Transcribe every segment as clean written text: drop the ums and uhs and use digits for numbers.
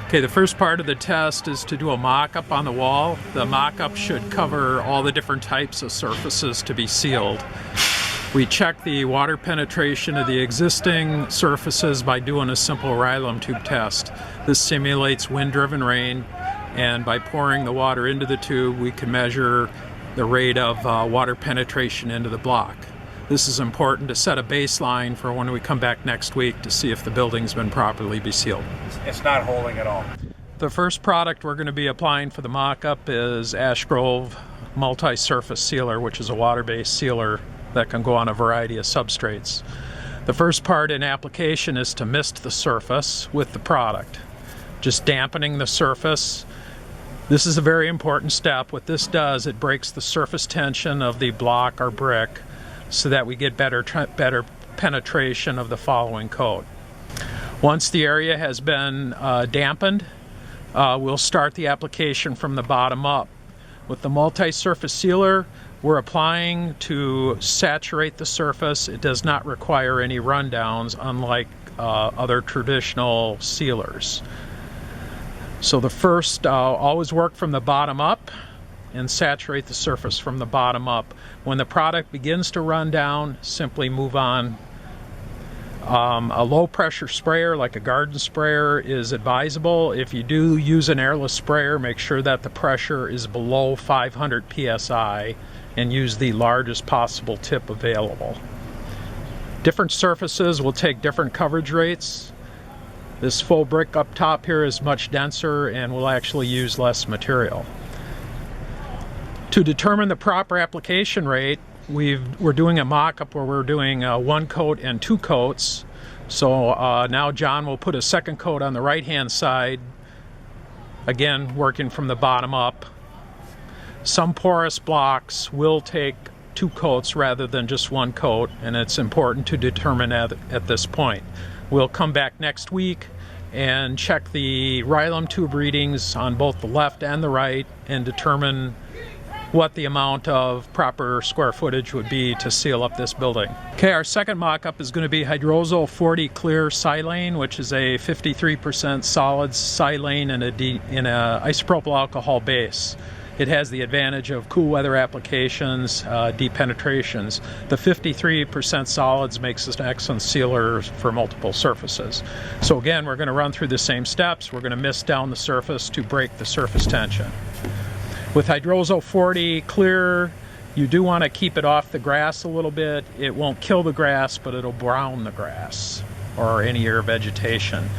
Okay, the first part of the test is to do a mock-up on the wall. The mock-up should cover all the different types of surfaces to be sealed. We check the water penetration of the existing surfaces by doing a simple Rylom tube test. This simulates wind-driven rain, and by pouring the water into the tube, we can measure the rate of water penetration into the block. This is important to set a baseline for when we come back next week to see if the building's been properly sealed. It's not holding at all. The first product we're going to be applying for the mock-up is Ash Grove Multi-Surface Sealer, which is a water-based sealer that can go on a variety of substrates. The first part in application is to mist the surface with the product, just dampening the surface. This is a very important step. What this does, it breaks the surface tension of the block or brick so that we get better penetration of the following coat. Once the area has been dampened, we'll start the application from the bottom up. With the multi-surface sealer, we're applying to saturate the surface. It does not require any rundowns, unlike other traditional sealers. So the first, always work from the bottom up and saturate the surface from the bottom up. When the product begins to run down, simply move on. A low pressure sprayer like a garden sprayer is advisable. If you do use an airless sprayer, make sure that the pressure is below 500 psi and use the largest possible tip available. Different surfaces will take different coverage rates. This full brick up top here is much denser and will actually use less material. To determine the proper application rate, we're doing a mock-up where we're doing one coat and two coats. So now John will put a second coat on the right-hand side, again working from the bottom up. Some porous blocks will take two coats rather than just one coat, and it's important to determine at this point. We'll come back next week and check the Rylom tube readings on both the left and the right and determine what the amount of proper square footage would be to seal up this building. Okay, our second mock-up is going to be Hydrozol 40 Clear Silane, which is a 53% solid silane in a isopropyl alcohol base. It has the advantage of cool weather applications, deep penetrations. The 53% solids makes this an excellent sealer for multiple surfaces. So again, we're going to run through the same steps. We're going to mist down the surface to break the surface tension. With Hydrozol 40 Clear, you do want to keep it off the grass a little bit. It won't kill the grass, but it'll brown the grass or any of your vegetation.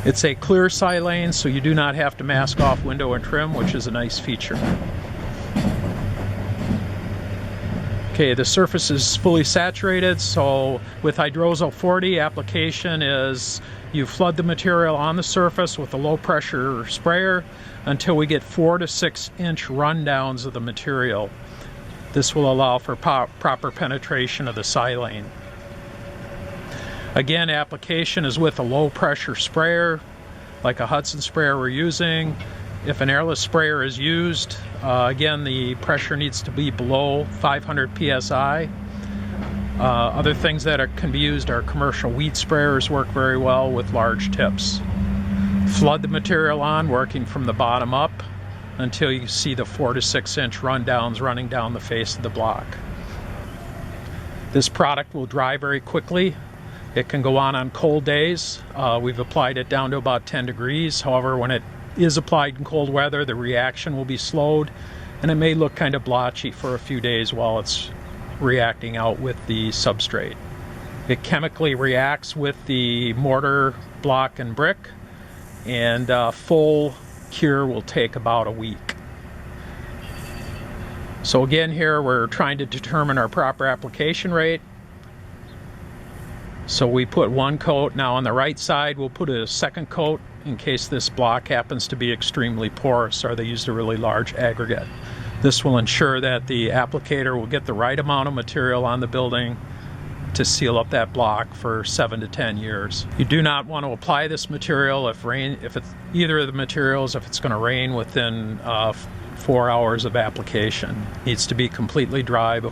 It's a clear silane, so you do not have to mask off window and trim, which is a nice feature. Okay, the surface is fully saturated, so with Hydrozol 40, application is you flood the material on the surface with a low pressure sprayer until we get 4 to 6 inch rundowns of the material. This will allow for proper penetration of the silane. Again, application is with a low pressure sprayer, like a Hudson sprayer we're using. If an airless sprayer is used, again, the pressure needs to be below 500 psi. Other things that can be used are commercial weed sprayers, work very well with large tips. Flood the material on, working from the bottom up until you see the 4 to 6 inch rundowns running down the face of the block. This product will dry very quickly. It can go on cold days. We've applied it down to about 10 degrees. However, when it is applied in cold weather, the reaction will be slowed and it may look kind of blotchy for a few days while it's reacting out with the substrate. It chemically reacts with the mortar, block, and brick, and full cure will take about a week. So again, here we're trying to determine our proper application rate. So we put one coat. Now on the right side we'll put a second coat in case this block happens to be extremely porous or they used a really large aggregate. This will ensure that the applicator will get the right amount of material on the building to seal up that block for 7 to 10 years. You do not want to apply this material if it's either of the materials, if it's going to rain within 4 hours of application. It needs to be completely dry before